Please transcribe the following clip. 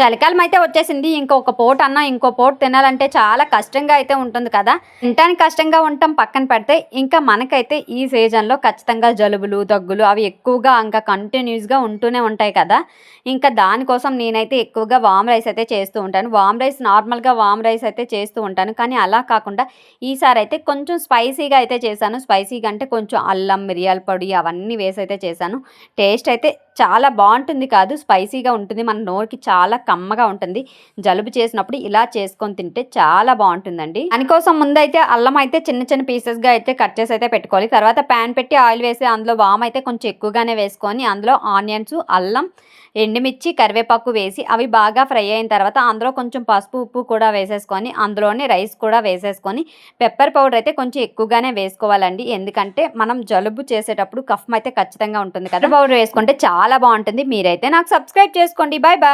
చలికాలం అయితే వచ్చేసింది. ఇంకొక పూట అన్నం ఇంకో పూట తినాలంటే చాలా కష్టంగా అయితే ఉంటుంది కదా. తినటానికి కష్టంగా ఉండటం పక్కన పెడితే ఇంకా మనకైతే ఈ సీజన్లో ఖచ్చితంగా జలుబులు దగ్గులు అవి ఎక్కువగా ఇంకా కంటిన్యూస్గా ఉంటూనే ఉంటాయి కదా. ఇంకా దానికోసం నేనైతే ఎక్కువగా వామ్ రైస్ అయితే చేస్తూ ఉంటాను. వామ్ రైస్ నార్మల్గా వామ్ రైస్ అయితే చేస్తూ ఉంటాను, కానీ అలా కాకుండా ఈసారి అయితే కొంచెం స్పైసీగా అయితే చేశాను. స్పైసీగా అంటే కొంచెం అల్లం మిరియాల పొడి అవన్నీ వేసి అయితే చేశాను. టేస్ట్ అయితే చాలా బాగుంటుంది, కాదు స్పైసీగా ఉంటుంది, మన నోరుకి చాలా కమ్మగా ఉంటుంది. జలుబు చేసినప్పుడు ఇలా చేసుకొని తింటే చాలా బాగుంటుందండి. దానికోసం ముందైతే అల్లం అయితే చిన్న చిన్న పీసెస్గా అయితే కట్ చేసి అయితే పెట్టుకోవాలి. తర్వాత ప్యాన్ పెట్టి ఆయిల్ వేసి అందులో వామ్ అయితే కొంచెం ఎక్కువగానే వేసుకొని అందులో ఆనియన్స్, అల్లం, ఎండుమిర్చి, కరివేపాకు వేసి అవి బాగా ఫ్రై అయిన తర్వాత అందులో కొంచెం పసుపు ఉప్పు కూడా వేసేసుకొని అందులోనే రైస్ కూడా వేసేసుకొని పెప్పర్ పౌడర్ అయితే కొంచెం ఎక్కువగానే వేసుకోవాలండి. ఎందుకంటే మనం జలుబు చేసేటప్పుడు కఫం అయితే ఖచ్చితంగా ఉంటుంది కదా. పౌడర్ వేసుకుంటే చాలా బాగుంటుంది. మీరైతే నాకు సబ్స్క్రైబ్ చేసుకోండి. Bye bye.